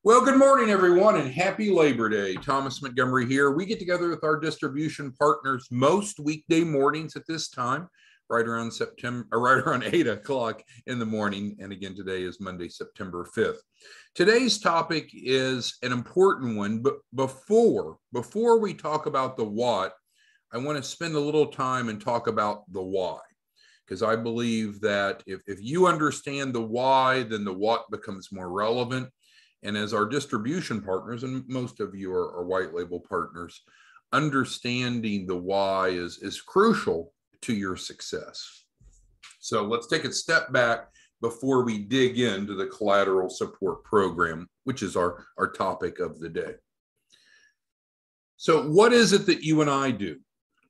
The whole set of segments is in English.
Well, good morning, everyone, and happy Labor Day. Thomas Montgomery here. We get together with our distribution partners most weekday mornings at this time, right around 8 o'clock in the morning. And again, today is Monday, September 5th. Today's topic is an important one, but before we talk about the what, I want to spend a little time and talk about the why. Because I believe that if you understand the why, then the what becomes more relevant. And as our distribution partners, and most of you are white label partners, understanding the why is crucial to your success. So let's take a step back before we dig into the Collateral Support Program, which is our topic of the day. So what is it that you and I do?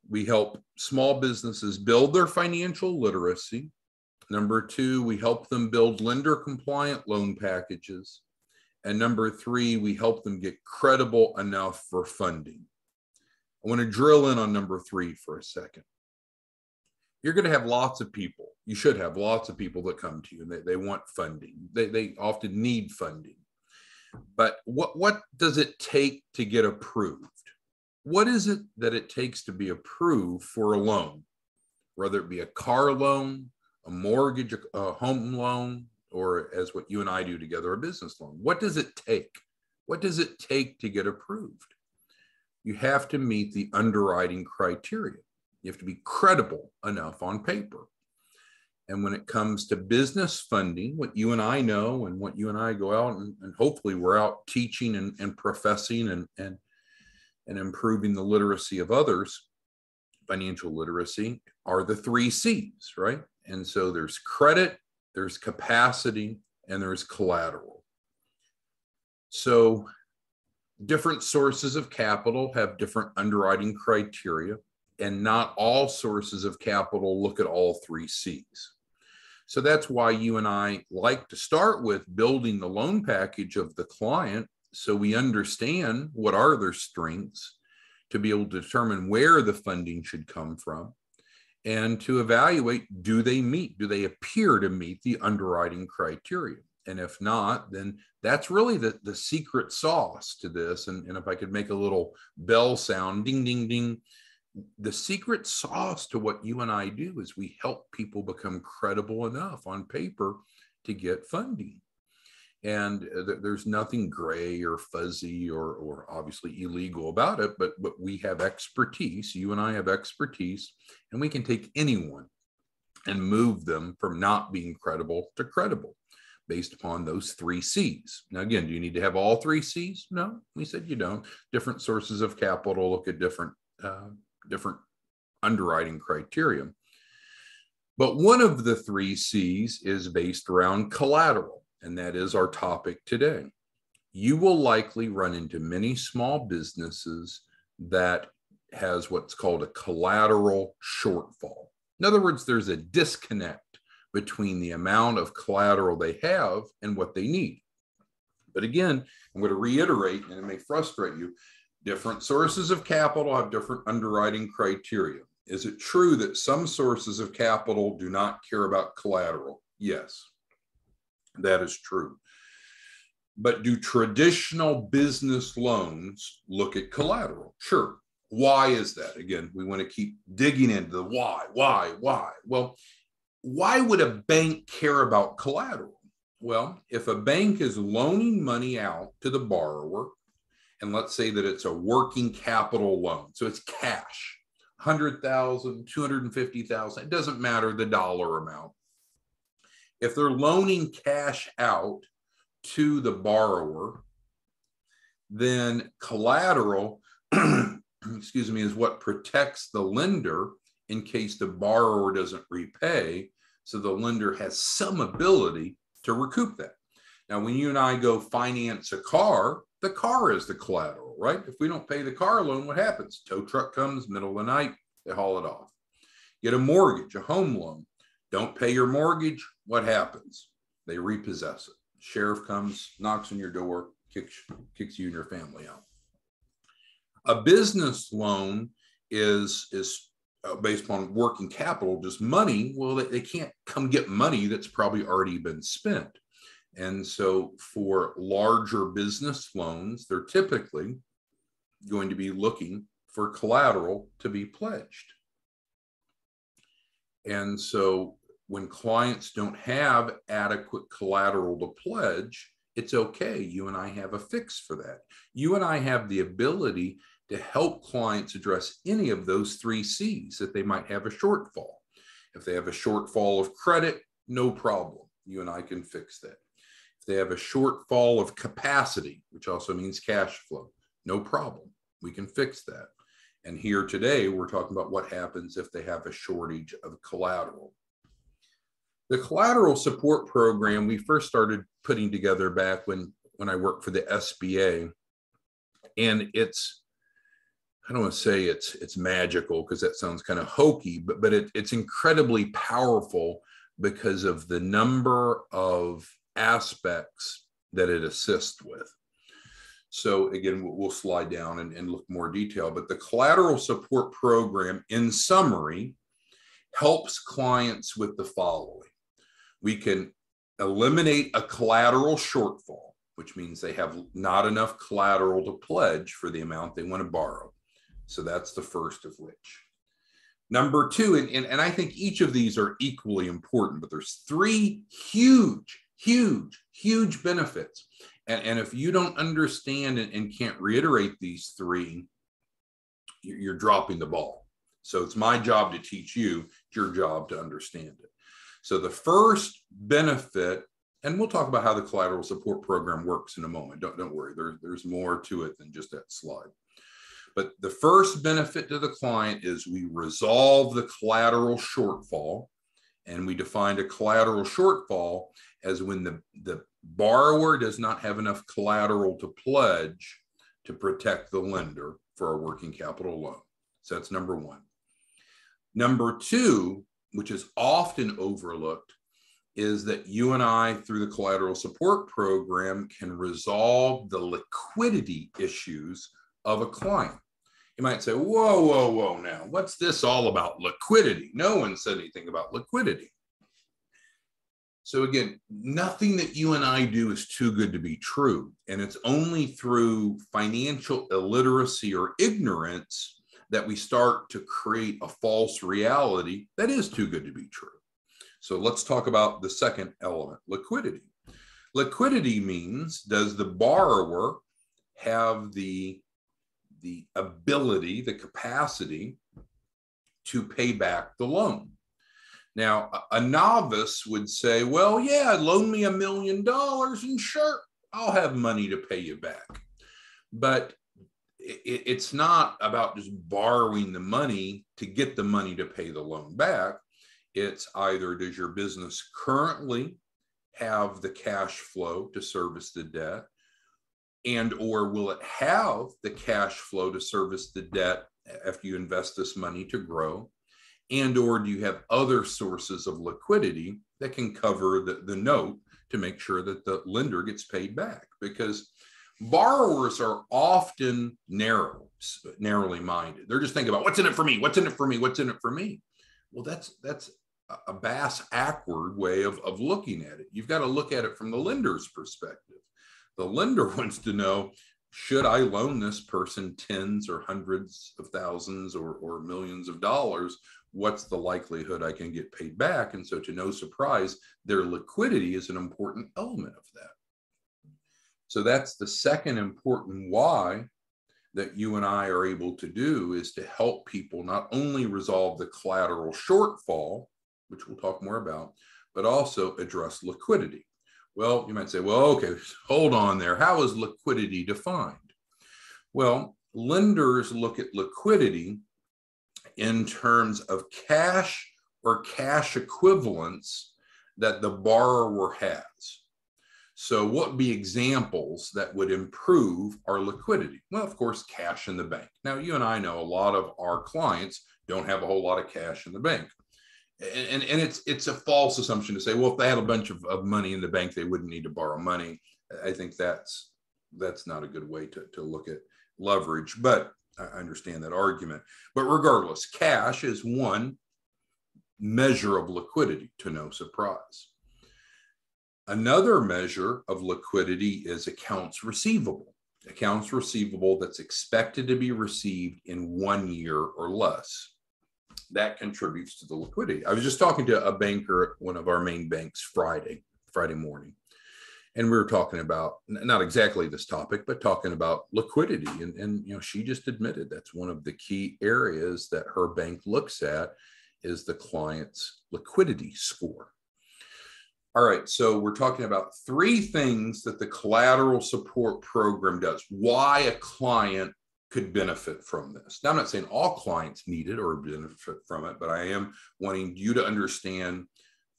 We help small businesses build their financial literacy. Number two, we help them build lender-compliant loan packages. And number three, we help them get credible enough for funding. I want to drill in on number three for a second. You're going to have lots of people. You should have lots of people that come to you and they want funding. They often need funding. But what does it take to get approved? What is it that it takes to be approved for a loan? Whether it be a car loan, a mortgage, a home loan, or as what you and I do together, a business loan. What does it take? What does it take to get approved? You have to meet the underwriting criteria. You have to be credible enough on paper. And when it comes to business funding, what you and I know and what you and I go out and hopefully we're out teaching and professing and improving the literacy of others, financial literacy, are the 3 C's, right? And so there's credit, there's capacity, and there's collateral. So different sources of capital have different underwriting criteria, and not all sources of capital look at all 3 C's. So that's why you and I like to start with building the loan package of the client so we understand what are their strengths to be able to determine where the funding should come from, and to evaluate, do they appear to meet the underwriting criteria? And if not, then that's really the secret sauce to this. And if I could make a little bell sound, ding, ding, ding, the secret sauce to what you and I do is we help people become credible enough on paper to get funding. And there's nothing gray or fuzzy or obviously illegal about it, but we have expertise. You and I have expertise, and we can take anyone and move them from not being credible to credible based upon those 3 C's. Now, again, do you need to have all 3 C's? No, we said you don't. Different sources of capital look at different underwriting criteria. But one of the 3 C's is based around collateral. And that is our topic today. You will likely run into many small businesses that has what's called a collateral shortfall. In other words, there's a disconnect between the amount of collateral they have and what they need. But again, I'm going to reiterate, and it may frustrate you, different sources of capital have different underwriting criteria. Is it true that some sources of capital do not care about collateral? Yes. That is true. But do traditional business loans look at collateral? Sure. Why is that? Again, we want to keep digging into the why. Well, why would a bank care about collateral? Well, if a bank is loaning money out to the borrower, and let's say that it's a working capital loan, so it's cash, $100,000, $250,000, it doesn't matter the dollar amount. If they're loaning cash out to the borrower, then collateral, is what protects the lender in case the borrower doesn't repay. So the lender has some ability to recoup that. Now, when you and I go finance a car, the car is the collateral, right? If we don't pay the car loan, what happens? Tow truck comes, middle of the night, they haul it off. Get a mortgage, a home loan. Don't pay your mortgage, what happens? They repossess it. Sheriff comes, knocks on your door, kicks you and your family out. A business loan is based upon working capital, just money. Well, they can't come get money that's probably already been spent. And so for larger business loans, they're typically going to be looking for collateral to be pledged. And so when clients don't have adequate collateral to pledge, it's okay. You and I have a fix for that. You and I have the ability to help clients address any of those 3 C's that they might have a shortfall. If they have a shortfall of credit, no problem. You and I can fix that. If they have a shortfall of capacity, which also means cash flow, no problem. We can fix that. And here today, we're talking about what happens if they have a shortage of collateral. The Collateral Support Program, we first started putting together back when I worked for the SBA. And I don't want to say it's magical because that sounds kind of hokey, but it's incredibly powerful because of the number of aspects that it assists with. So again, we'll slide down and look more detail, but the Collateral Support Program, in summary, helps clients with the following. We can eliminate a collateral shortfall, which means they have not enough collateral to pledge for the amount they want to borrow. So that's the first of which. Number 2, and I think each of these are equally important, but there's 3 huge benefits. And if you don't understand and can't reiterate these 3, you're dropping the ball. So it's my job to teach you, it's your job to understand it. So the first benefit, and we'll talk about how the Collateral Support Program works in a moment. Don't worry, there's more to it than just that slide. But the first benefit to the client is we resolve the collateral shortfall. And we defined a collateral shortfall as when the borrower does not have enough collateral to pledge to protect the lender for a working capital loan. So that's number 1. Number 2, which is often overlooked, is that you and I, through the Collateral Support Program, can resolve the liquidity issues of a client. You might say, whoa, now, what's this all about liquidity? No one said anything about liquidity. So again, nothing that you and I do is too good to be true. And it's only through financial illiteracy or ignorance that we start to create a false reality that is too good to be true. So let's talk about the second element, liquidity. Liquidity means, does the borrower have the ability, the capacity to pay back the loan? Now, a novice would say, well, yeah, loan me $1 million and sure, I'll have money to pay you back. But it's not about just borrowing the money to get the money to pay the loan back. It's either, does your business currently have the cash flow to service the debt, and or will it have the cash flow to service the debt after you invest this money to grow? And or do you have other sources of liquidity that can cover the note to make sure that the lender gets paid back? Because borrowers are often narrowly minded. They're just thinking about what's in it for me, what's in it for me, what's in it for me. Well, that's a bass-ackward way of looking at it. You've got to look at it from the lender's perspective. The lender wants to know, should I loan this person tens or hundreds of thousands or millions of dollars? What's the likelihood I can get paid back? And so, to no surprise, their liquidity is an important element of that. So that's the second important why that you and I are able to do, is to help people not only resolve the collateral shortfall, which we'll talk more about, but also address liquidity. Well, you might say, well, okay, hold on there. How is liquidity defined? Well, lenders look at liquidity in terms of cash or cash equivalents that the borrower has. So what would be examples that would improve our liquidity? Well, of course, cash in the bank. Now, you and I know a lot of our clients don't have a whole lot of cash in the bank. And it's a false assumption to say, well, if they had a bunch of money in the bank, they wouldn't need to borrow money. I think that's not a good way to look at leverage, but I understand that argument. But regardless, cash is one measure of liquidity, to no surprise. Another measure of liquidity is accounts receivable. Accounts receivable that's expected to be received in 1 year or less. That contributes to the liquidity. I was just talking to a banker at one of our main banks Friday morning, and we were talking about not exactly this topic, but talking about liquidity. And you know, she just admitted that's one of the key areas that her bank looks at is the client's liquidity score. All right, so we're talking about 3 things that the Collateral Support Program does. Why a client could benefit from this. Now, I'm not saying all clients need it or benefit from it, but I am wanting you to understand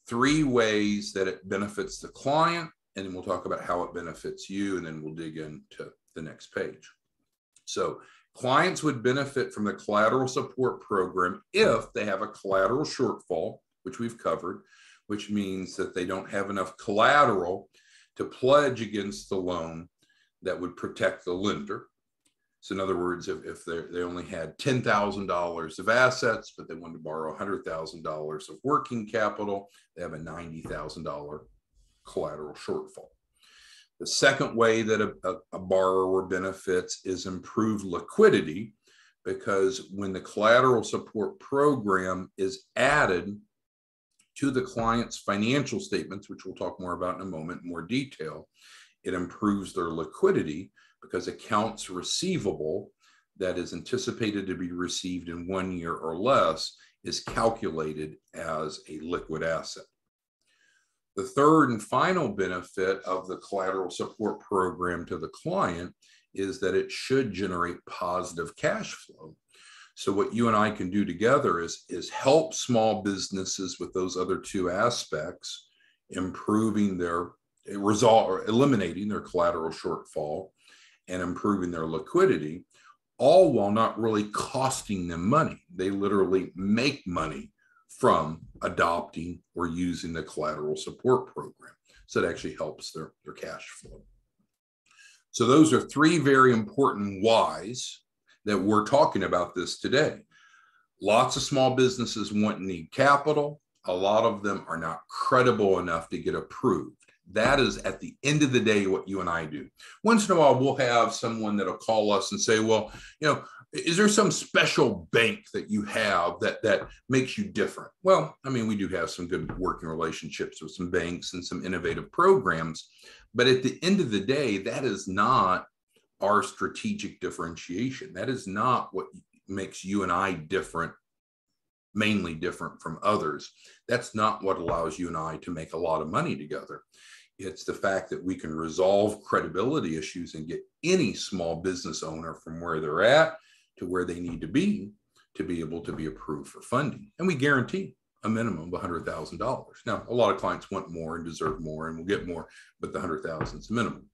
3 ways that it benefits the client, and then we'll talk about how it benefits you, and then we'll dig into the next page. So clients would benefit from the Collateral Support Program if they have a collateral shortfall, which we've covered, which means that they don't have enough collateral to pledge against the loan that would protect the lender. So in other words, if they only had $10,000 of assets, but they wanted to borrow $100,000 of working capital, they have a $90,000 collateral shortfall. The second way that a borrower benefits is improved liquidity, because when the Collateral Support Program is added to the client's financial statements, which we'll talk more about in a moment in more detail, it improves their liquidity, because accounts receivable that is anticipated to be received in 1 year or less is calculated as a liquid asset. The third and final benefit of the Collateral Support Program to the client is that it should generate positive cash flow. So what you and I can do together is help small businesses with those other 2 aspects, improving their eliminating their collateral shortfall and improving their liquidity, all while not really costing them money. They literally make money from adopting or using the Collateral Support Program. So it actually helps their cash flow. So those are 3 very important whys that we're talking about this today. Lots of small businesses want and need capital. A lot of them are not credible enough to get approved. That is, at the end of the day, what you and I do. Once in a while, we'll have someone that'll call us and say, well, you know, is there some special bank that you have that makes you different? Well, I mean, we do have some good working relationships with some banks and some innovative programs. But at the end of the day, that is not our strategic differentiation. That is not what makes you and I different, mainly different from others. That's not what allows you and I to make a lot of money together. It's the fact that we can resolve credibility issues and get any small business owner from where they're at to where they need to be able to be approved for funding. And we guarantee a minimum of $100,000. Now, a lot of clients want more and deserve more and will get more, but the $100,000 is minimum.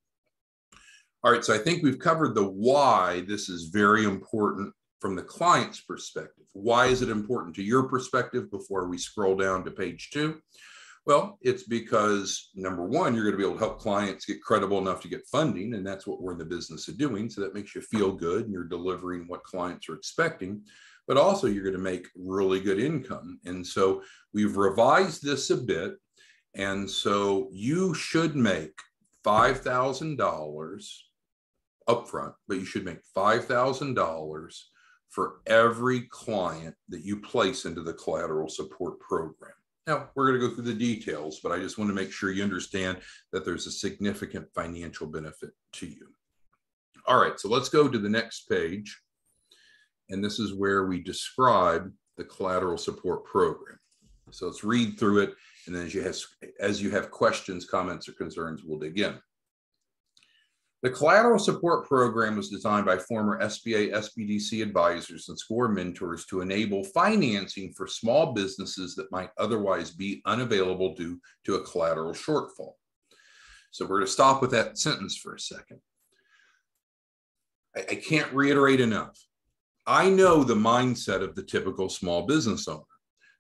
All right, so I think we've covered the why this is very important from the client's perspective. Why is it important to your perspective before we scroll down to page 2? Well, it's because, number one, you're going to be able to help clients get credible enough to get funding, and that's what we're in the business of doing. So that makes you feel good and you're delivering what clients are expecting, but also you're going to make really good income. And so we've revised this a bit. And so you should make $5,000 upfront, but you should make $5,000 for every client that you place into the Collateral Support Program. Now, we're going to go through the details, but I just want to make sure you understand that there's a significant financial benefit to you. All right, so let's go to the next page. And this is where we describe the Collateral Support Program. So let's read through it. And then as you have questions, comments, or concerns, we'll dig in. The Collateral Support Program was designed by former SBA, SBDC advisors and SCORE mentors to enable financing for small businesses that might otherwise be unavailable due to a collateral shortfall. So we're going to stop with that sentence for a second. I can't reiterate enough. I know the mindset of the typical small business owner.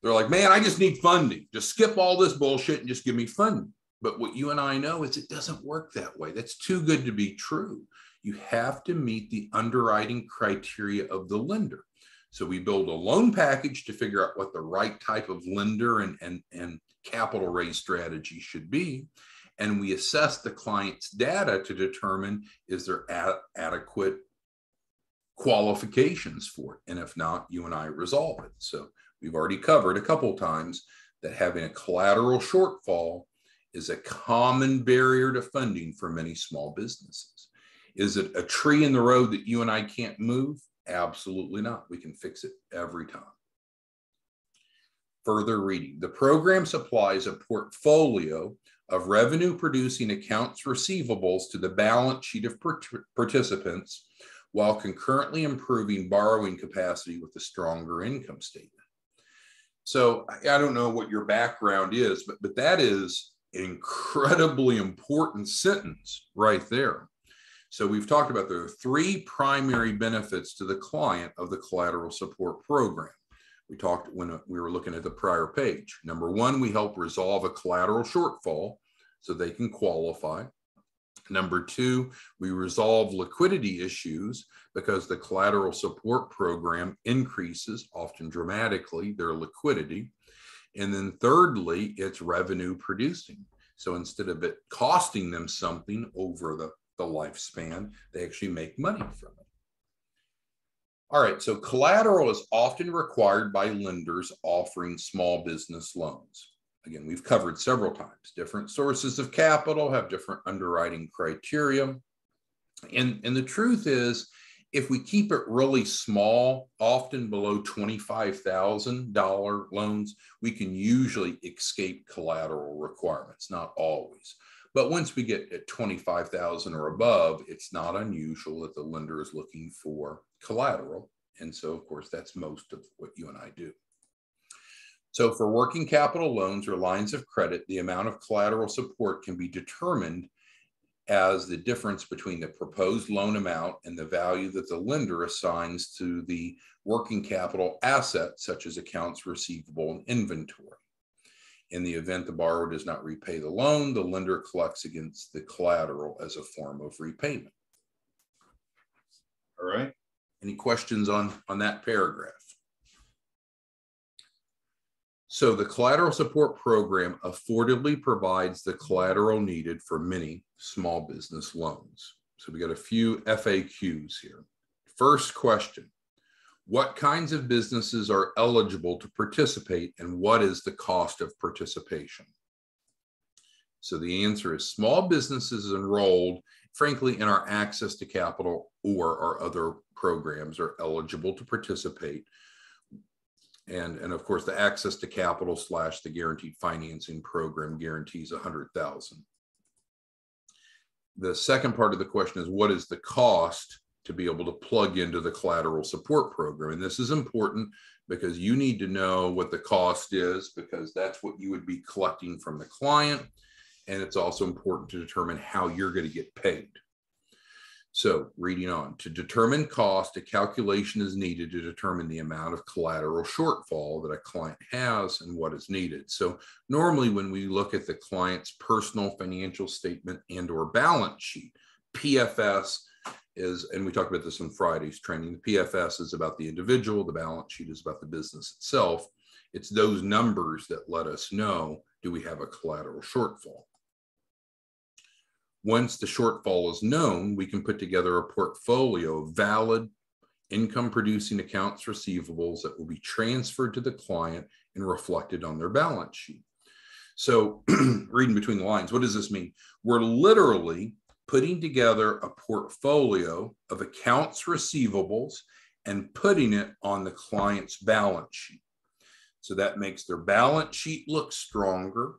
They're like, man, I just need funding. Just skip all this bullshit and just give me funding. But what you and I know is it doesn't work that way. That's too good to be true. You have to meet the underwriting criteria of the lender. So we build a loan package to figure out what the right type of lender and capital raise strategy should be. and we assess the client's data to determine is there adequate qualifications for it. And if not, you and I resolve it. So we've already covered a couple of times that having a collateral shortfall is a common barrier to funding for many small businesses. Is it a tree in the road that you and I can't move? Absolutely not. We can fix it every time. Further reading. The program supplies a portfolio of revenue-producing accounts receivables to the balance sheet of participants while concurrently improving borrowing capacity with a stronger income statement. So I don't know what your background is, but that is an incredibly important sentence right there. So we've talked about there are three primary benefits to the client of the Collateral Support Program. We talked when we were looking at the prior page. Number one, we help resolve a collateral shortfall so they can qualify. Number two, we resolve liquidity issues because the Collateral Support Program increases, often dramatically, their liquidity. And then thirdly, it's revenue producing. So instead of it costing them something over the lifespan, they actually make money from it. All right, so collateral is often required by lenders offering small business loans. Again, we've covered several times. Different sources of capital have different underwriting criteria. And the truth is, if we keep it really small, often below $25,000 loans, we can usually escape collateral requirements, not always. But once we get at $25,000 or above, it's not unusual that the lender is looking for collateral. And so, of course, that's most of what you and I do. So for working capital loans or lines of credit, the amount of collateral support can be determined as the difference between the proposed loan amount and the value that the lender assigns to the working capital assets, such as accounts receivable and inventory. In the event the borrower does not repay the loan, the lender collects against the collateral as a form of repayment. All right. Any questions on that paragraph? So the Collateral Support Program affordably provides the collateral needed for many small business loans. So we got a few FAQs here. First question, what kinds of businesses are eligible to participate and what is the cost of participation? So the answer is small businesses enrolled, frankly, in our Access to Capital or our other programs are eligible to participate. And of course, the Access to Capital / the Guaranteed Financing Program guarantees $100,000. The second part of the question is, what is the cost to be able to plug into the Collateral Support Program? And this is important because you need to know what the cost is, because that's what you would be collecting from the client. And it's also important to determine how you're going to get paid. So reading on, to determine cost, a calculation is needed to determine the amount of collateral shortfall that a client has and what is needed. So normally when we look at the client's personal financial statement and or balance sheet, PFS is, and we talked about this on Friday's training, the PFS is about the individual, the balance sheet is about the business itself. It's those numbers that let us know, do we have a collateral shortfall? Once the shortfall is known, we can put together a portfolio of valid income-producing accounts receivables that will be transferred to the client and reflected on their balance sheet. So reading between the lines, what does this mean? We're literally putting together a portfolio of accounts receivables and putting it on the client's balance sheet. So that makes their balance sheet look stronger.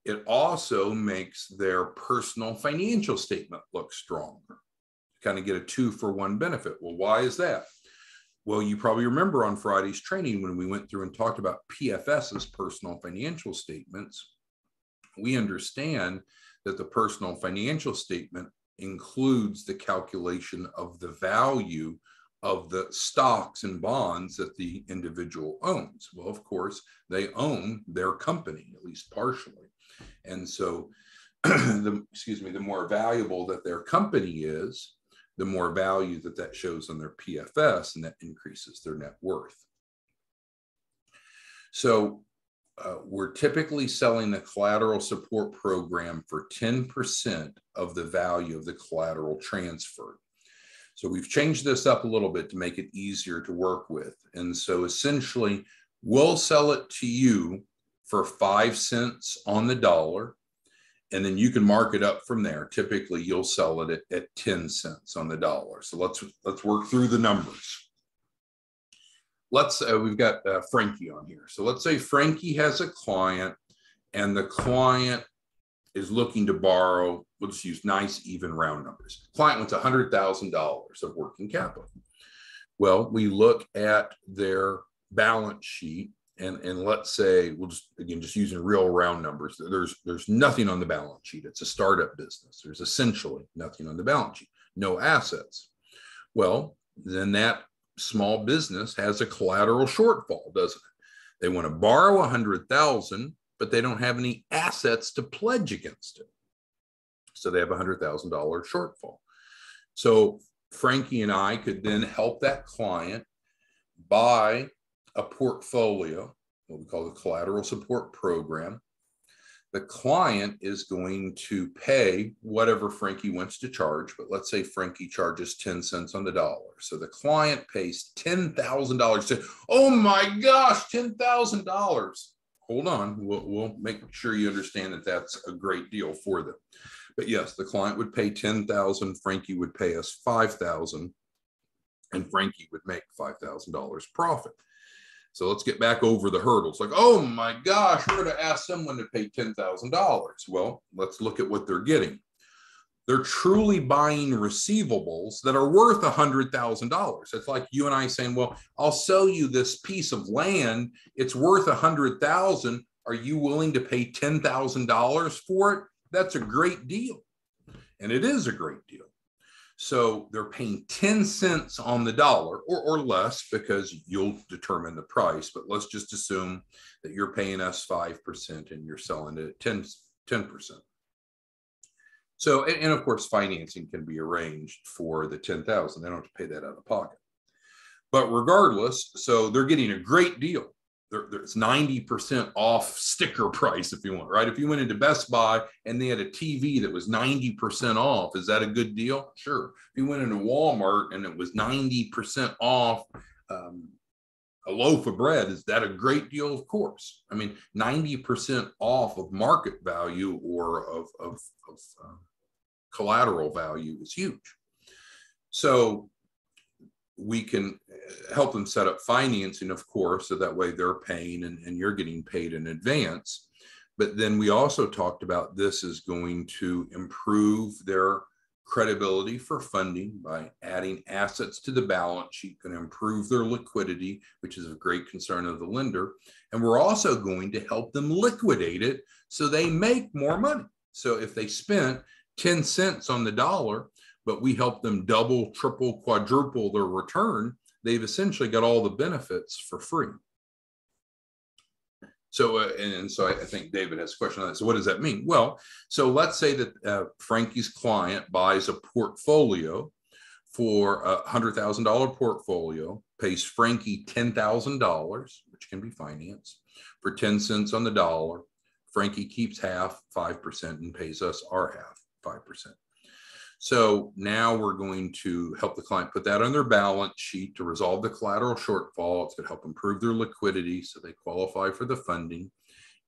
It also makes their personal financial statement look stronger. Kind of get a 2-for-1 benefit. Well, why is that? Well, you probably remember on Friday's training when we went through and talked about PFS's personal financial statements, we understand that the personal financial statement includes the calculation of the value of the stocks and bonds that the individual owns. Well, of course, they own their company, at least partially. And so, the more valuable that their company is, the more value that shows on their PFS, and that increases their net worth. So we're typically selling the collateral support program for 10% of the value of the collateral transferred. So we've changed this up a little bit to make it easier to work with. And so essentially, we'll sell it to you for 5 cents on the dollar, and then you can mark it up from there. Typically, you'll sell it at 10 cents on the dollar. So let's work through the numbers. We've got Frankie on here. So let's say Frankie has a client, and the client is looking to borrow. We'll just use nice, even round numbers. Client wants $100,000 of working capital. Well, we look at their balance sheet, and let's say, we'll just using real round numbers. There's nothing on the balance sheet. It's a startup business. There's essentially nothing on the balance sheet, no assets. Well, then that small business has a collateral shortfall, doesn't it? They want to borrow $100,000, but they don't have any assets to pledge against it. So they have a $100,000 shortfall. So Frankie and I could then help that client buy a portfolio, what we call the Collateral Support Program. The client is going to pay whatever Frankie wants to charge, but let's say Frankie charges 10 cents on the dollar. So the client pays $10,000. Oh my gosh, $10,000. Hold on, we'll make sure you understand that that's a great deal for them. But yes, the client would pay $10,000, Frankie would pay us $5,000, and Frankie would make $5,000 profit. So let's get back over the hurdles. Like, oh my gosh, we're going to ask someone to pay $10,000. Well, let's look at what they're getting. They're truly buying receivables that are worth $100,000. It's like you and I saying, well, I'll sell you this piece of land. It's worth $100,000. Are you willing to pay $10,000 for it? That's a great deal. And it is a great deal. So they're paying 10 cents on the dollar or less, because you'll determine the price. But let's just assume that you're paying us 5% and you're selling it at 10%. So, and of course, financing can be arranged for the $10,000. They don't have to pay that out of pocket. But regardless, so they're getting a great deal. It's 90% off sticker price if you want, right? If you went into Best Buy and they had a TV that was 90% off, is that a good deal? Sure. If you went into Walmart and it was 90% off a loaf of bread, is that a great deal? Of course. I mean, 90% off of market value or of collateral value is huge. So we can help them set up financing, of course, so that way they're paying and you're getting paid in advance. But then we also talked about this is going to improve their credibility for funding by adding assets to the balance sheet, going to improve their liquidity, which is a great concern of the lender. And we're also going to help them liquidate it so they make more money. So if they spent 10 cents on the dollar, but we help them double, triple, quadruple their return, they've essentially got all the benefits for free. So, so I think David has a question on that. So what does that mean? Well, so let's say that Frankie's client buys a portfolio for a $100,000 portfolio, pays Frankie $10,000, which can be financed, for 10 cents on the dollar. Frankie keeps half, 5%, and pays us our half, 5%. So now we're going to help the client put that on their balance sheet to resolve the collateral shortfall. It's going to help improve their liquidity so they qualify for the funding.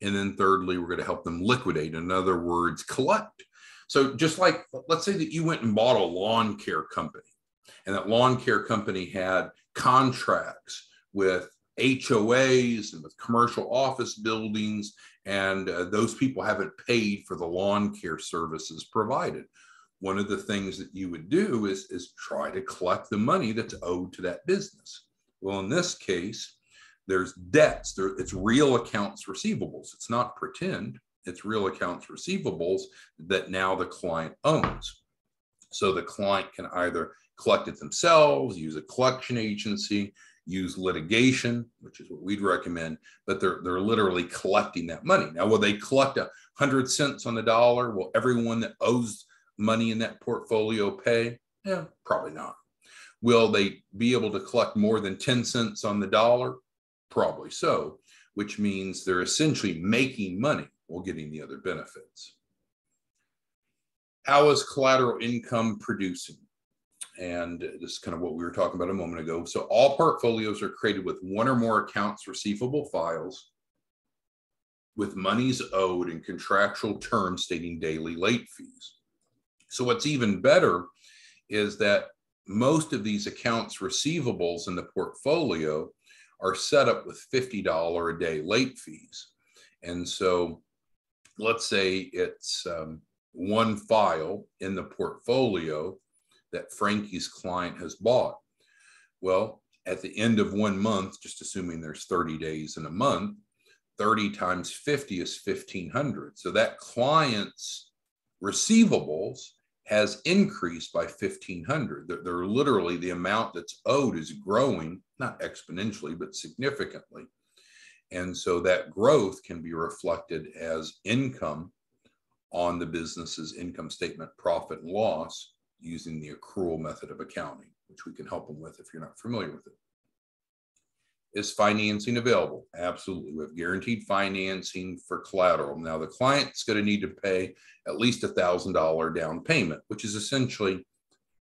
And then thirdly, we're going to help them liquidate. In other words, collect. So just like, let's say that you went and bought a lawn care company, and that lawn care company had contracts with HOAs and with commercial office buildings, and those people haven't paid for the lawn care services provided. One of the things that you would do is try to collect the money that's owed to that business. Well, in this case, there's debts. It's real accounts receivables. It's not pretend. It's real accounts receivables that now the client owns. So the client can either collect it themselves, use a collection agency, use litigation, which is what we'd recommend, but they're literally collecting that money. Now, will they collect 100 cents on the dollar? Will everyone that owes money in that portfolio pay? Yeah, probably not. Will they be able to collect more than 10 cents on the dollar? Probably so. which means they're essentially making money while getting the other benefits. How is collateral income producing? And this is kind of what we were talking about a moment ago. So all portfolios are created with one or more accounts receivable files with monies owed and contractual terms stating daily late fees. So what's even better is that most of these accounts receivables in the portfolio are set up with $50 a day late fees. And so let's say it's one file in the portfolio that Frankie's client has bought. Well, at the end of 1 month, just assuming there's 30 days in a month, 30 times 50 is 1,500. So that client's receivables has increased by 1,500. They're literally, the amount that's owed is growing, not exponentially, but significantly. And so that growth can be reflected as income on the business's income statement, profit and loss, using the accrual method of accounting, which we can help them with if you're not familiar with it. Is financing available? Absolutely. We have guaranteed financing for collateral. Now, the client's going to need to pay at least $1,000 down payment, which is essentially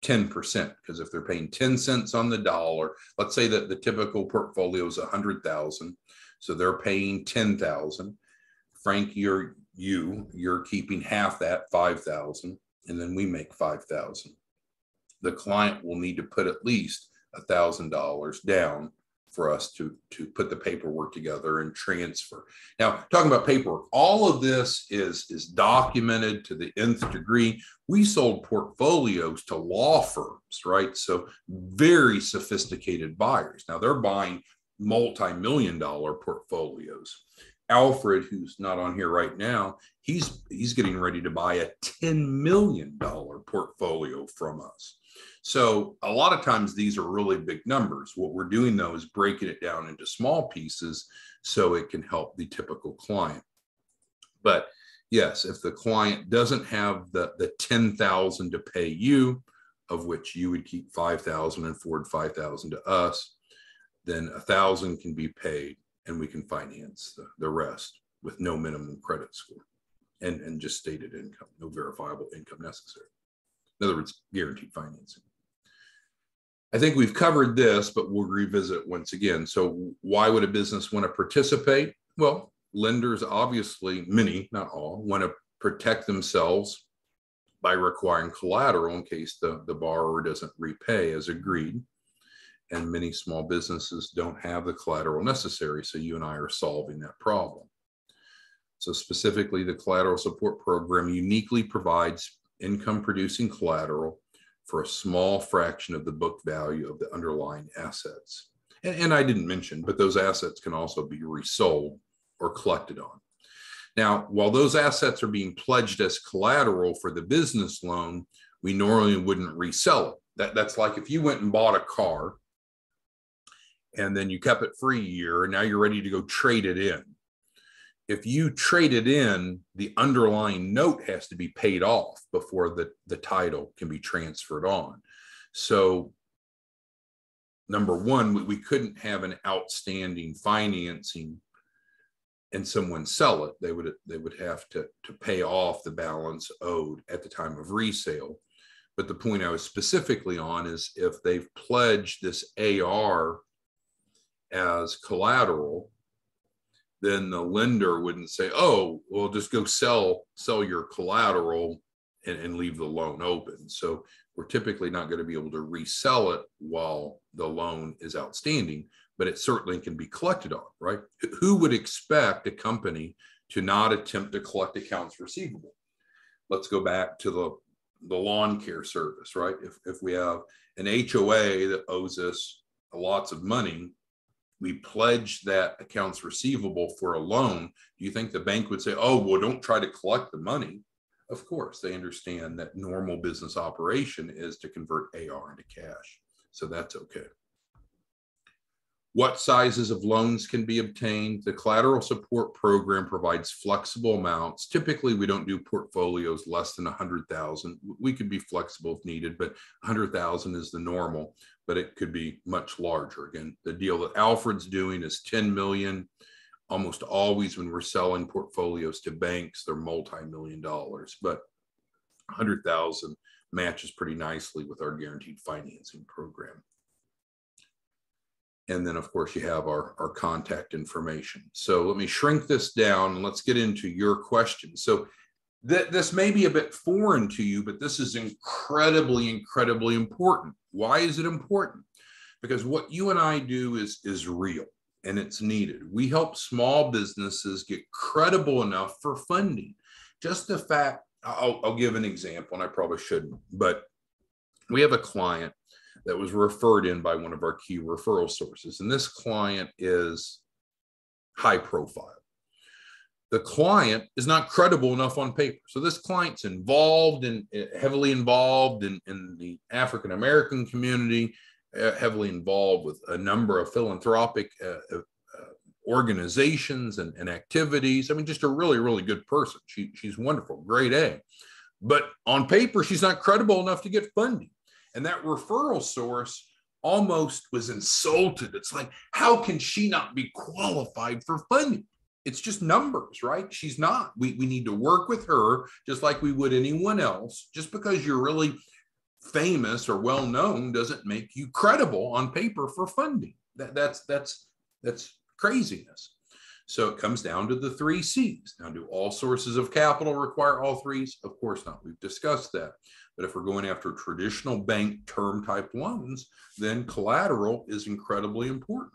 10%, because if they're paying 10 cents on the dollar, let's say that the typical portfolio is 100,000, so they're paying 10,000. Frank, you're keeping half that, 5,000, and then we make 5,000. The client will need to put at least $1,000 down for us to put the paperwork together and transfer. Now, talking about paperwork, all of this is documented to the nth degree. We sold portfolios to law firms, right? So very sophisticated buyers. Now they're buying multi-million-dollar portfolios. Alfred, who's not on here right now, he's getting ready to buy a $10 million portfolio from us. So a lot of times these are really big numbers. What we're doing though is breaking it down into small pieces so it can help the typical client. But yes, if the client doesn't have the 10,000 to pay you, of which you would keep 5,000 and forward 5,000 to us, then 1,000 can be paid and we can finance the rest with no minimum credit score and just stated income, no verifiable income necessary. In other words, guaranteed financing. I think we've covered this, but we'll revisit it once again. So why would a business want to participate? Well, lenders, obviously, many, not all, want to protect themselves by requiring collateral in case the borrower doesn't repay as agreed. And many small businesses don't have the collateral necessary. So you and I are solving that problem. So specifically, the Collateral Support Program uniquely provides income producing collateral for a small fraction of the book value of the underlying assets. And I didn't mention, but those assets can also be resold or collected on. Now, while those assets are being pledged as collateral for the business loan, we normally wouldn't resell it. That's like if you went and bought a car and then you kept it for a year and now you're ready to go trade it in. If you trade it in, the underlying note has to be paid off before the title can be transferred on. So number one, we couldn't have an outstanding financing and someone sell it. They would have to pay off the balance owed at the time of resale. But the point I was specifically on is if they've pledged this AR as collateral, then the lender wouldn't say, oh, well, just go sell your collateral and leave the loan open. So we're typically not going to be able to resell it while the loan is outstanding, but it certainly can be collected on, right? Who would expect a company to not attempt to collect accounts receivable? Let's go back to the lawn care service, right? If we have an HOA that owes us lots of money, we pledge that accounts receivable for a loan. Do you think the bank would say, oh, well, don't try to collect the money? Of course, they understand that normal business operation is to convert AR into cash. So that's okay. What sizes of loans can be obtained? The Collateral Support Program provides flexible amounts. Typically, we don't do portfolios less than 100,000. We could be flexible if needed, but 100,000 is the normal, but it could be much larger. Again, the deal that Alfred's doing is 10 million almost always when we're selling portfolios to banks, they're multi-million dollars, but 100,000 matches pretty nicely with our guaranteed financing program. And then, of course, you have our contact information. So let me shrink this down and let's get into your questions. So this may be a bit foreign to you, but this is incredibly, incredibly important. Why is it important? Because what you and I do is real and it's needed. We help small businesses get credible enough for funding. Just the fact, I'll give an example, and I probably shouldn't, but we have a client that was referred in by one of our key referral sources. And this client is high profile. The client is not credible enough on paper. So this client's heavily involved in the African-American community, heavily involved with a number of philanthropic organizations and activities. I mean, just a really, really good person. She's wonderful, grade A. But on paper, she's not credible enough to get funding. And that referral source almost was insulted. It's like, how can she not be qualified for funding? It's just numbers, right? She's not. We need to work with her just like we would anyone else. Just because you're really famous or well-known doesn't make you credible on paper for funding. That's craziness. So it comes down to the 3 C's. Now, do all sources of capital require all 3s? Of course not. We've discussed that. But if we're going after traditional bank term type loans, then collateral is incredibly important.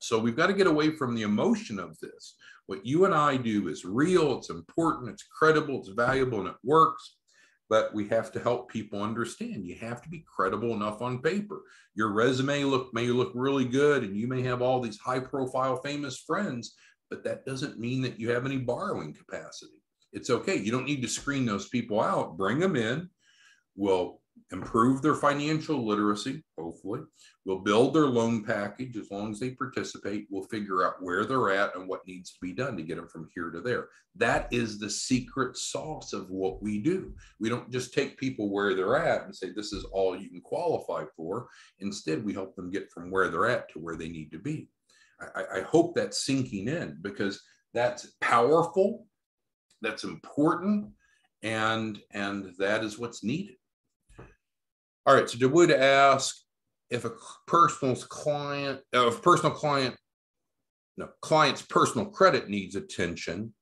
So we've got to get away from the emotion of this. What you and I do is real, it's important, it's credible, it's valuable, and it works. But we have to help people understand you have to be credible enough on paper. Your resume may look really good, and you may have all these high profile famous friends, but that doesn't mean that you have any borrowing capacity. It's okay. You don't need to screen those people out. Bring them in. We'll improve their financial literacy, hopefully. We'll build their loan package as long as they participate. We'll figure out where they're at and what needs to be done to get them from here to there. That is the secret sauce of what we do. We don't just take people where they're at and say, this is all you can qualify for. Instead, we help them get from where they're at to where they need to be. I hope that's sinking in, because that's powerful, that's important, and that is what's needed. All right, so DeWood asks, if a client's personal credit needs attention,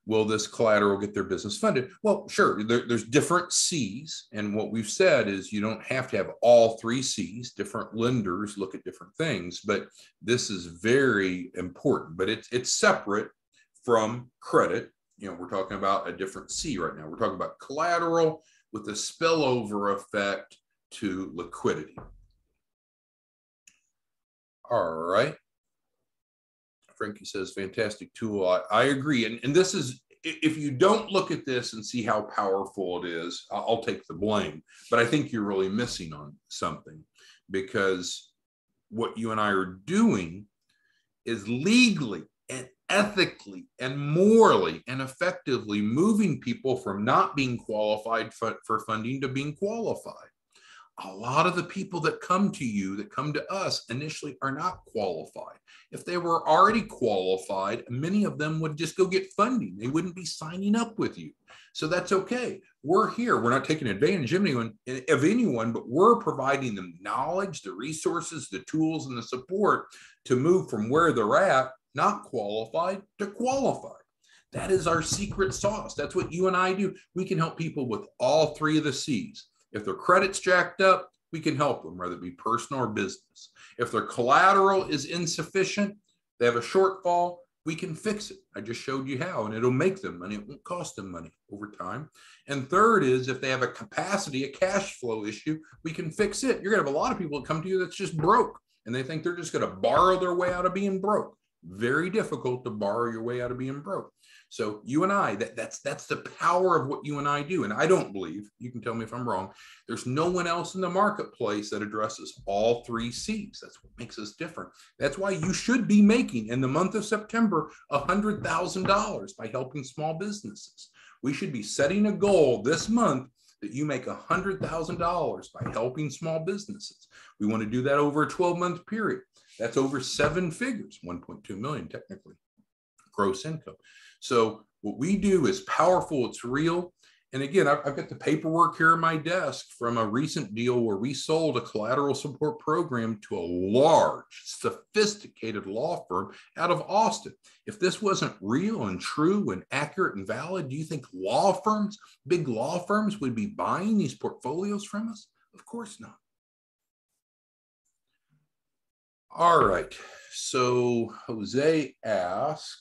will this collateral get their business funded? Well, sure, there's different C's, and what we've said is you don't have to have all 3 C's. Different lenders look at different things, but this is very important, but it's separate from credit. You know, we're talking about a different C right now. We're talking about collateral with the spillover effect to liquidity. All right. Frankie says, fantastic tool. I agree. And this is, if you don't look at this and see how powerful it is, I'll take the blame. But I think you're really missing on something, because what you and I are doing is legally and ethically and morally and effectively moving people from not being qualified for funding to being qualified. A lot of the people that come to you, that come to us initially, are not qualified. If they were already qualified, many of them would just go get funding. They wouldn't be signing up with you. So that's okay. We're here. We're not taking advantage of anyone, but we're providing them knowledge, the resources, the tools, and the support to move from where they're at, not qualified, to qualified. That is our secret sauce. That's what you and I do. We can help people with all 3 of the C's. If their credit's jacked up, we can help them, whether it be personal or business. If their collateral is insufficient, they have a shortfall, we can fix it. I just showed you how, and it'll make them money. It won't cost them money over time. And third is, if they have a capacity, a cash flow issue, we can fix it. You're going to have a lot of people that come to you that's just broke, and they think they're just going to borrow their way out of being broke. Very difficult to borrow your way out of being broke. So you and I, that's the power of what you and I do. And I don't believe, you can tell me if I'm wrong, there's no one else in the marketplace that addresses all 3 C's. That's what makes us different. That's why you should be making, in the month of September, $100,000 by helping small businesses. We should be setting a goal this month that you make $100,000 by helping small businesses. We want to do that over a 12-month period. That's over 7 figures, 1.2 million technically. gross income. So what we do is powerful, it's real. And again, I've got the paperwork here on my desk from a recent deal where we sold a collateral support program to a large, sophisticated law firm out of Austin. If this wasn't real and true and accurate and valid, do you think law firms, big law firms, would be buying these portfolios from us? Of course not. All right. So Jose asked,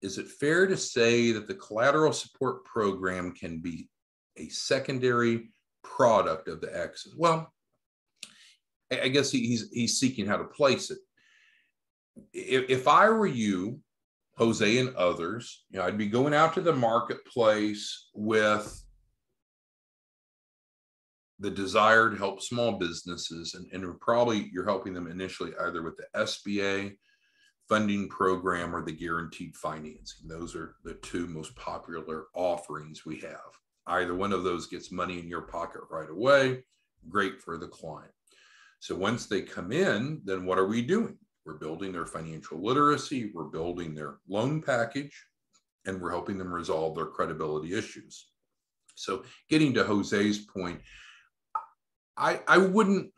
is it fair to say that the collateral support program can be a secondary product of the exit? Well, I guess he's seeking how to place it. If I were you, Jose and others, I'd be going out to the marketplace with the desire to help small businesses, and probably you're helping them initially either with the SBA funding program or the guaranteed financing. Those are the two most popular offerings we have. Either one of those gets money in your pocket right away, great for the client. So once they come in, then what are we doing? We're building their financial literacy, we're building their loan package, and we're helping them resolve their credibility issues. So getting to Jose's point, I wouldn't,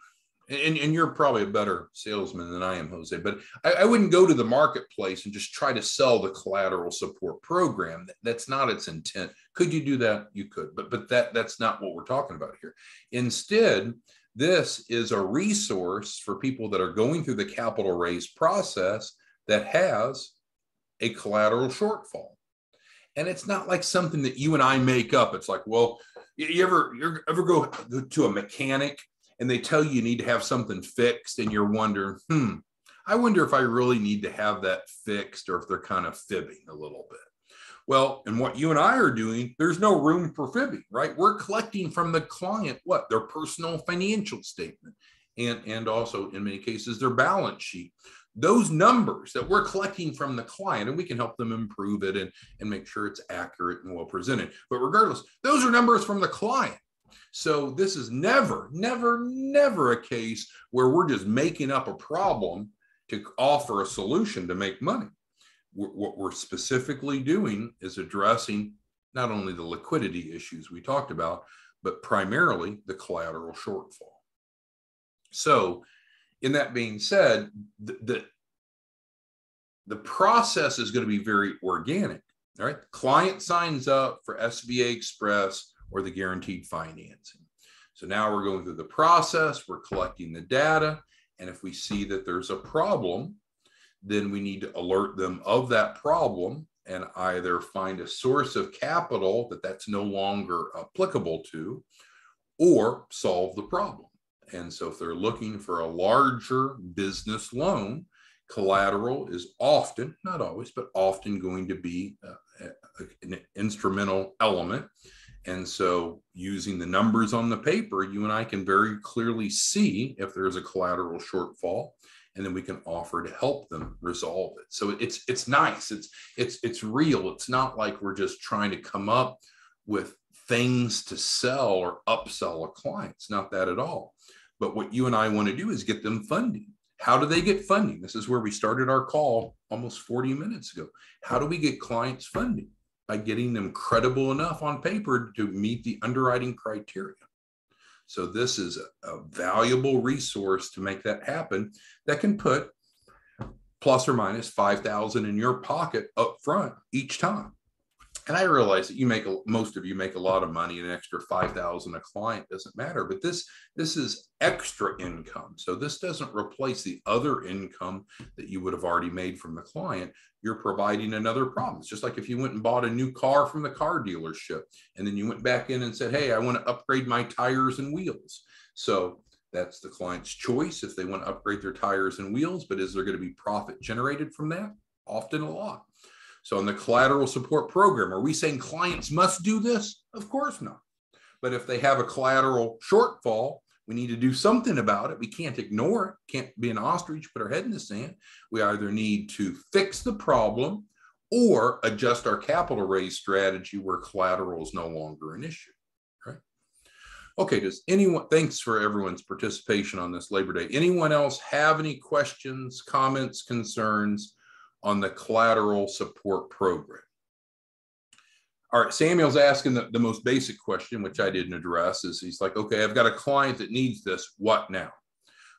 and you're probably a better salesman than I am, Jose, but I wouldn't go to the marketplace and just try to sell the collateral support program. That's not its intent. Could you do that? You could, but that's not what we're talking about here. Instead, this is a resource for people that are going through the capital raise process that has a collateral shortfall. And it's not like something that you and I make up. It's like, well, you ever go to a mechanic and they tell you need to have something fixed and you're wondering, I wonder if I really need to have that fixed, or if they're kind of fibbing a little bit. Well, and what you and I are doing, there's no room for fibbing, right? We're collecting from the client what? Their personal financial statement, and also in many cases their balance sheet. Those numbers that we're collecting from the client, and we can help them improve it and make sure it's accurate and well presented. But regardless, those are numbers from the client. So this is never, never, never a case where we're just making up a problem to offer a solution to make money. What we're specifically doing is addressing not only the liquidity issues we talked about, but primarily the collateral shortfall. So in that being said, the process is going to be very organic. All right. The client signs up for SBA Express or the guaranteed financing. So now we're going through the process, we're collecting the data, and if we see that there's a problem, then we need to alert them of that problem and either find a source of capital that's no longer applicable to, or solve the problem. And so if they're looking for a larger business loan, collateral is often, not always, but often going to be an instrumental element. And so using the numbers on the paper, you and I can very clearly see if there's a collateral shortfall, and then we can offer to help them resolve it. So it's nice. It's real. It's not like we're just trying to come up with things to sell or upsell a client. It's not that at all. But what you and I want to do is get them funding. How do they get funding? This is where we started our call almost 40 minutes ago. How do we get clients funding? By getting them credible enough on paper to meet the underwriting criteria. So this is a valuable resource to make that happen that can put plus or minus $5,000 in your pocket up front each time. And I realize that most of you make a lot of money, and an extra $5,000 a client doesn't matter, but this is extra income. So this doesn't replace the other income that you would have already made from the client. You're providing another problem. It's just like if you went and bought a new car from the car dealership, and then you went back in and said, hey, I want to upgrade my tires and wheels. So that's the client's choice if they want to upgrade their tires and wheels, but is there going to be profit generated from that? Often a lot. So in the collateral support program, are we saying clients must do this? Of course not. But if they have a collateral shortfall, we need to do something about it. We can't ignore it. Can't be an ostrich, put our head in the sand. We either need to fix the problem or adjust our capital raise strategy where collateral is no longer an issue, right? Okay, thanks for everyone's participation on this Labor Day. Anyone else have any questions, comments, concerns, on the Collateral Support Program. All right, Samuel's asking the most basic question, which I didn't address, is he's like, okay, I've got a client that needs this. What now?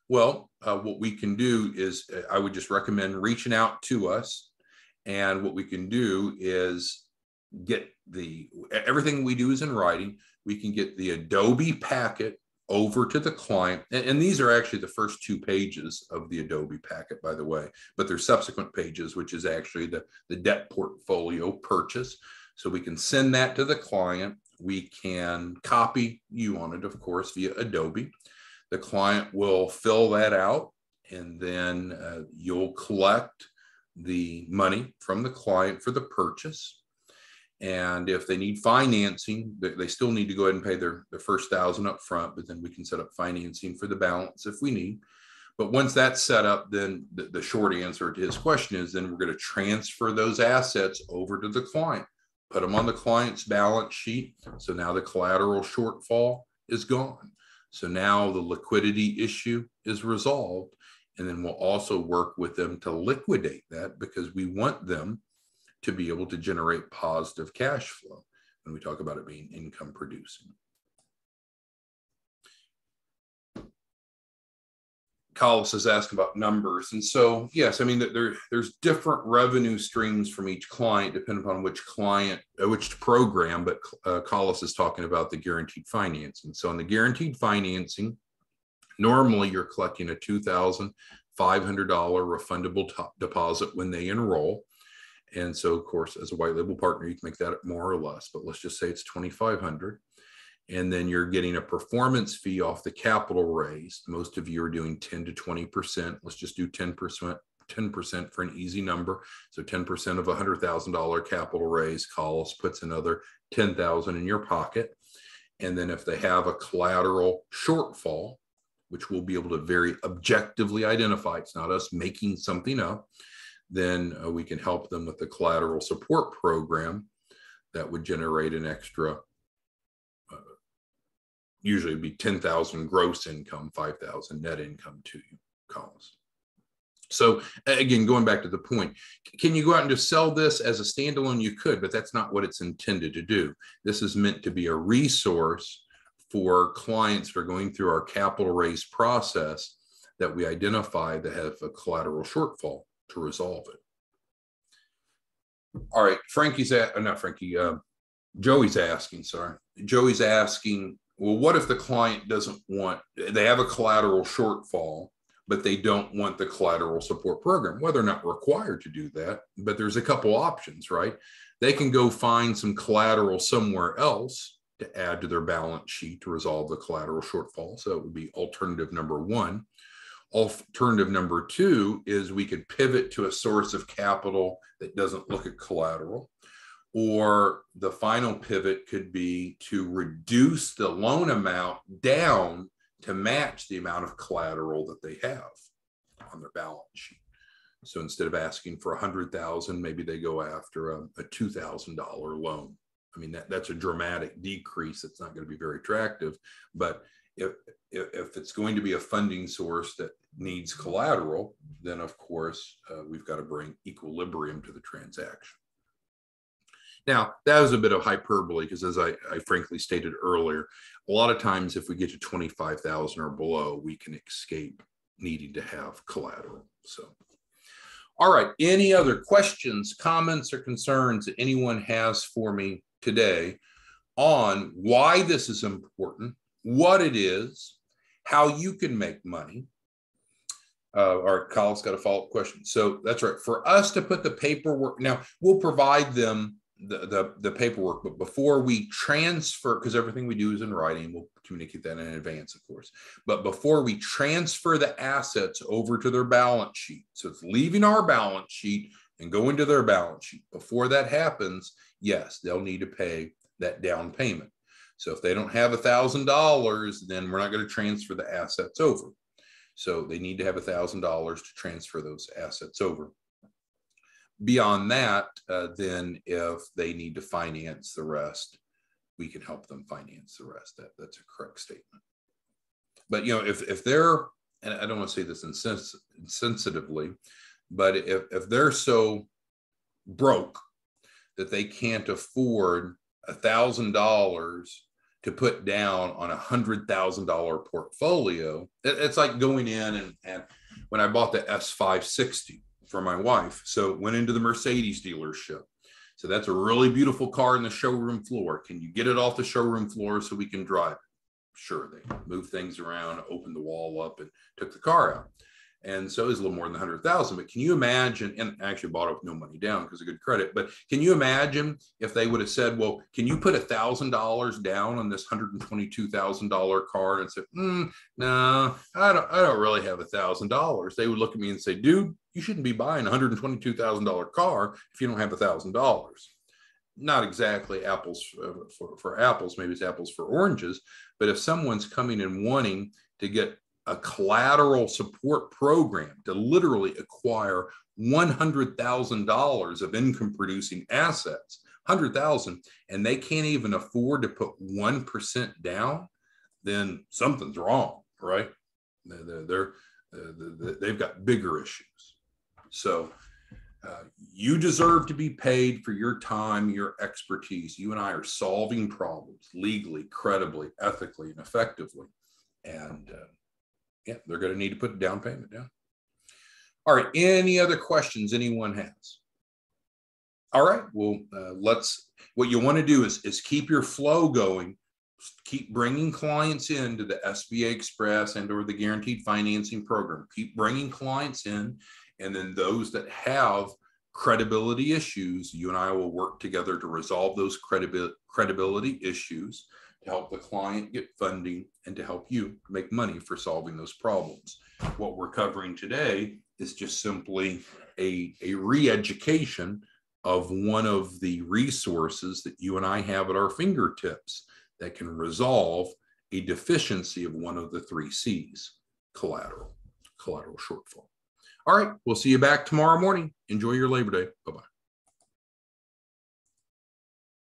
Well, what we can do is I would just recommend reaching out to us. And what we can do is get everything we do is in writing. We can get the Adobe packet over to the client. And these are actually the first 2 pages of the Adobe packet, by the way, but there's subsequent pages, which is actually the debt portfolio purchase. So we can send that to the client. We can copy you on it, of course, via Adobe. The client will fill that out, and then you'll collect the money from the client for the purchase. And if they need financing, they still need to go ahead and pay their first $1,000 up front, but then we can set up financing for the balance if we need. But once that's set up, then the short answer to his question is then we're going to transfer those assets over to the client, put them on the client's balance sheet. So now the collateral shortfall is gone. So now the liquidity issue is resolved. And then we'll also work with them to liquidate that, because we want them to be able to generate positive cash flow when we talk about it being income producing. Collis is asking about numbers. And so, yes, I mean, there's different revenue streams from each client, depending upon which program, but Collis is talking about the guaranteed financing. So in the guaranteed financing, normally you're collecting a $2,500 refundable deposit when they enroll. And so, of course, as a white label partner, you can make that more or less, but let's just say it's $2,500. And then you're getting a performance fee off the capital raised. Most of you are doing 10 to 20%. Let's just do 10% for an easy number. So 10% of $100,000 capital raise, Collis puts another $10,000 in your pocket. And then if they have a collateral shortfall, which we'll be able to very objectively identify, it's not us making something up, then we can help them with the Collateral Support Program that would generate an extra, usually it'd be 10,000 gross income, 5,000 net income to you, Collis. So again, going back to the point, can you go out and just sell this as a standalone? You could, but that's not what it's intended to do. This is meant to be a resource for clients that are going through our capital raise process that we identify that have a collateral shortfall to resolve it. All right, Joey's asking, Joey's asking, well, what if the client doesn't want, they have a collateral shortfall, but they don't want the collateral support program? Well, they're not required to do that, but there's a couple options, right? They can go find some collateral somewhere else to add to their balance sheet to resolve the collateral shortfall. So it would be alternative number 1. Alternative number 2 is we could pivot to a source of capital that doesn't look at collateral. Or the final pivot could be to reduce the loan amount down to match the amount of collateral that they have on their balance sheet. So instead of asking for $100,000, maybe they go after a $2,000 loan. I mean, that's a dramatic decrease. It's not going to be very attractive, but if it's going to be a funding source that needs collateral, then of course we've got to bring equilibrium to the transaction. Now, that was a bit of hyperbole because, as I frankly stated earlier, a lot of times if we get to 25,000 or below, we can escape needing to have collateral. So, all right, any other questions, comments, or concerns that anyone has for me today on why this is important, what it is, how you can make money? All right, Kyle's got a follow-up question. So that's right. For us to put the paperwork, now we'll provide them the paperwork, but before we transfer, because everything we do is in writing, we'll communicate that in advance, of course. But before we transfer the assets over to their balance sheet, so it's leaving our balance sheet and going to their balance sheet. Before that happens, yes, they'll need to pay that down payment. So if they don't have $1,000, then we're not going to transfer the assets over. So they need to have $1,000 to transfer those assets over. Beyond that, then if they need to finance the rest, we can help them finance the rest. That's a correct statement. But, you know, if they're, and I don't want to say this insensitively, But if they're so broke that they can't afford $1,000 to put down on a $100,000 portfolio, it's like going in and when I bought the S560 for my wife, so went into the Mercedes dealership. So that's a really beautiful car in the showroom floor. Can you get it off the showroom floor so we can drive it? Sure, they moved things around, opened the wall up, and took the car out. And so it was a little more than 100,000. But can you imagine, and I actually bought it with no money down because of good credit, but can you imagine if they would have said, well, can you put $1,000 down on this $122,000 car? And said, no, I don't really have $1,000. They would look at me and say, dude, you shouldn't be buying a $122,000 car if you don't have $1,000. Not exactly apples for apples, maybe it's apples for oranges. But if someone's coming and wanting to get a collateral support program to literally acquire $100,000 of income producing assets, 100,000, and they can't even afford to put 1% down, then something's wrong, right? They've got bigger issues. So you deserve to be paid for your time, your expertise. You and I are solving problems legally, credibly, ethically, and effectively. And yeah, they're going to need to put a down payment down. All right. Any other questions anyone has? All right. Well, what you want to do is keep your flow going. Keep bringing clients into the SBA Express and or the Guaranteed Financing Program. Keep bringing clients in. And then those that have credibility issues, you and I will work together to resolve those credibility issues, to help the client get funding and to help you make money for solving those problems. What we're covering today is just simply a re-education of one of the resources that you and I have at our fingertips that can resolve a deficiency of one of the 3 C's, collateral shortfall. All right, we'll see you back tomorrow morning. Enjoy your Labor Day. Bye-bye.